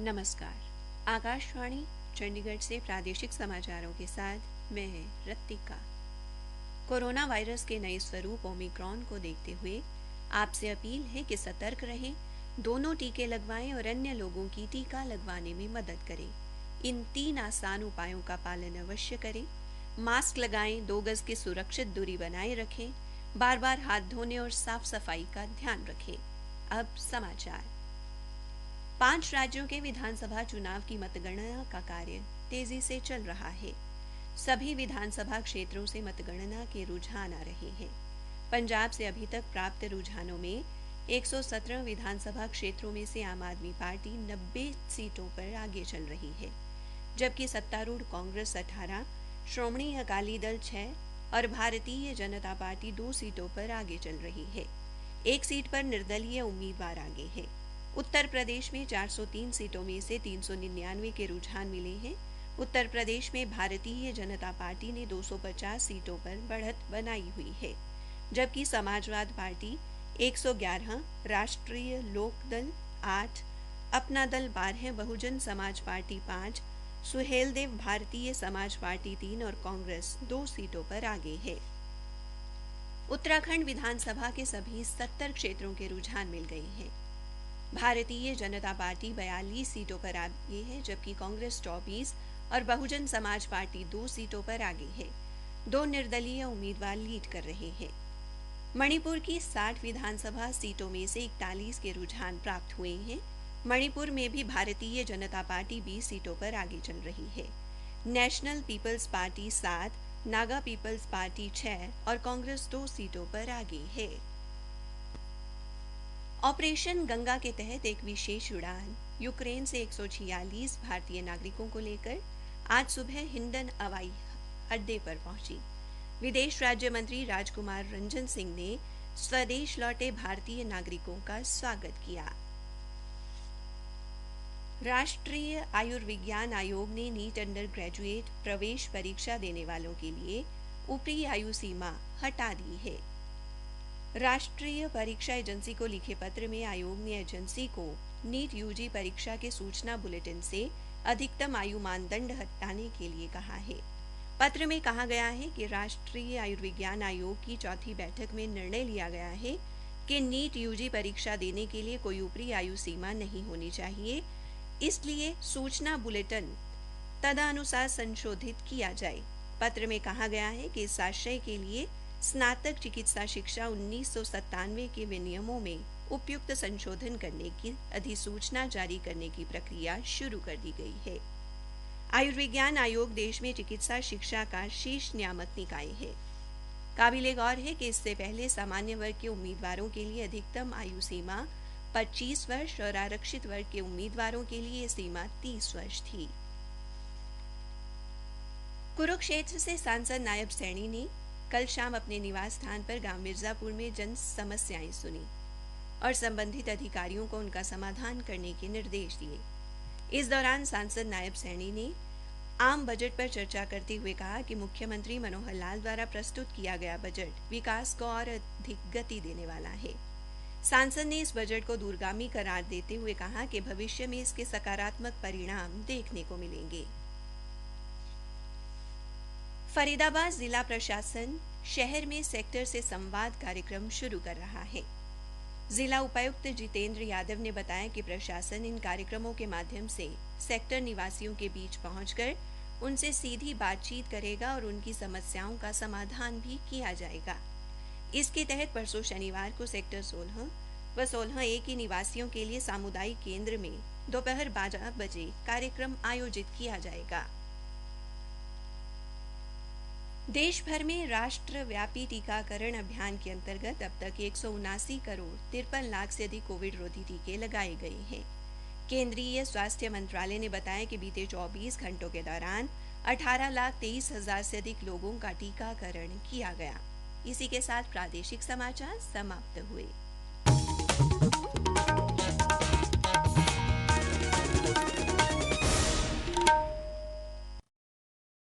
नमस्कार। आकाशवाणी चंडीगढ़ से प्रादेशिक समाचारों के साथ मैं रत्तिका। कोरोना वायरस के नए स्वरूप ओमिक्रॉन को देखते हुए आपसे अपील है कि सतर्क रहें, दोनों टीके लगवाएं और अन्य लोगों की टीका लगवाने में मदद करें। इन 3 आसान उपायों का पालन अवश्य करें। मास्क लगाएं, 2 गज की सुरक्षित दूरी बनाए रखें, बार-बार हाथ धोने और साफ सफाई का ध्यान रखें। अब समाचार। 5 राज्यों के विधानसभा चुनाव की मतगणना का कार्य तेजी से चल रहा है। सभी विधानसभा क्षेत्रों से मतगणना के रुझान आ रहे हैं। पंजाब से अभी तक प्राप्त रुझानों में 117 विधानसभा क्षेत्रों में से आम आदमी पार्टी 90 सीटों पर आगे चल रही है, जबकि सत्तारूढ़ कांग्रेस 18, श्रोमणी अकाली दल 6 और भारतीय जनता पार्टी 2 सीटों पर आगे चल रही है। 1 सीट पर निर्दलीय उम्मीदवार आगे है। उत्तर प्रदेश में 403 सीटों में से 399 के रुझान मिले हैं। उत्तर प्रदेश में भारतीय जनता पार्टी ने 250 सीटों पर बढ़त बनाई हुई है, जबकि समाजवाद पार्टी 111, राष्ट्रीय लोकदल 8, अपना दल 12, बहुजन समाज पार्टी 5, सुहेलदेव भारतीय समाज पार्टी 3 और कांग्रेस 2 सीटों पर आगे है। उत्तराखंड विधानसभा के सभी 70 क्षेत्रों के रुझान मिल गए हैं। भारतीय जनता पार्टी 42 सीटों पर आगे है, जबकि कांग्रेस 24 और बहुजन समाज पार्टी 2 सीटों पर आगे है। 2 निर्दलीय उम्मीदवार लीड कर रहे हैं। मणिपुर की 60 विधानसभा सीटों में से 41 के रुझान प्राप्त हुए हैं। मणिपुर में भी भारतीय जनता पार्टी 20 सीटों पर आगे चल रही है। National People's Party 7, Naga People's Party 6 और कांग्रेस 2 सीटों पर आगे है। ऑपरेशन गंगा के तहत एक विशेष उड़ान यूक्रेन से 146 भारतीय नागरिकों को लेकर आज सुबह हिंडन हवाई अड्डे पर पहुंची। विदेश राज्य मंत्री राजकुमार रंजन सिंह ने स्वदेश लौटे भारतीय नागरिकों का स्वागत किया। राष्ट्रीय आयुर्विज्ञान आयोग ने नीट अंडर ग्रेजुएट प्रवेश परीक्षा देने वालों के लिए ऊपरी आयु सीमा हटा दी है। राष्ट्रीय परीक्षा एजेंसी को लिखे पत्र में आयोग ने एजेंसी को नीट यूजी परीक्षा के सूचना बुलेटिन से अधिकतम आयु मानदंड हटाने के लिए कहा है। पत्र में कहा गया है कि राष्ट्रीय आयुर्विज्ञान आयोग की चौथी बैठक में निर्णय लिया गया है कि नीट यूजी परीक्षा देने के लिए कोई ऊपरी आयु सीमा नहीं होनी चाहिए, इसलिए सूचना बुलेटिन तदनुसार संशोधित किया जाए। पत्र में कहा गया है कि इस आशय के लिए स्नातक चिकित्सा शिक्षा 1997 के विनियमों में उपयुक्त संशोधन करने की अधिसूचना जारी करने की प्रक्रिया शुरू कर दी गई है। आयुर्विज्ञान आयोग देश में चिकित्सा शिक्षा का शीर्ष नियामक निकाय है। काबिले गौर है कि इससे पहले सामान्य वर्ग के उम्मीदवारों के लिए अधिकतम आयु सीमा 25 वर्ष और आरक्षित वर्ग के उम्मीदवारों के लिए यह सीमा 30 वर्ष थी। कुरुक्षेत्र से सांसद नायब सैनी ने कल शाम अपने निवास स्थान पर गांव मिर्जापुर में जन समस्याएं सुनी और संबंधित अधिकारियों को उनका समाधान करने के निर्देश दिए। इस दौरान सांसद नायब सैनी ने आम बजट पर चर्चा करते हुए कहा कि मुख्यमंत्री मनोहर लाल द्वारा प्रस्तुत किया गया बजट विकास को और अधिक गति देने वाला है। सांसद ने इस बजट को दूरगामी करार देते हुए कहा कि भविष्य में इसके सकारात्मक परिणाम देखने को मिलेंगे। फरीदाबाद जिला प्रशासन शहर में सेक्टर से संवाद कार्यक्रम शुरू कर रहा है। जिला उपायुक्त जितेंद्र यादव ने बताया कि प्रशासन इन कार्यक्रमों के माध्यम से सेक्टर निवासियों के बीच पहुंचकर उनसे सीधी बातचीत करेगा और उनकी समस्याओं का समाधान भी किया जाएगा। इसके तहत परसों शनिवार को सेक्टर 16 व 16A के निवासियों के लिए सामुदायिक केंद्र में दोपहर 12 बजे कार्यक्रम आयोजित किया जाएगा। देश भर में राष्ट्रव्यापी टीकाकरण अभियान के अंतर्गत अब तक 179 करोड़ 53 लाख से अधिक कोविड रोधी टीके लगाए गए हैं। केंद्रीय स्वास्थ्य मंत्रालय ने बताया कि बीते 24 घंटों के दौरान 18,23,000 से अधिक लोगों का टीकाकरण किया गया। इसी के साथ प्रादेशिक समाचार समाप्त हुए।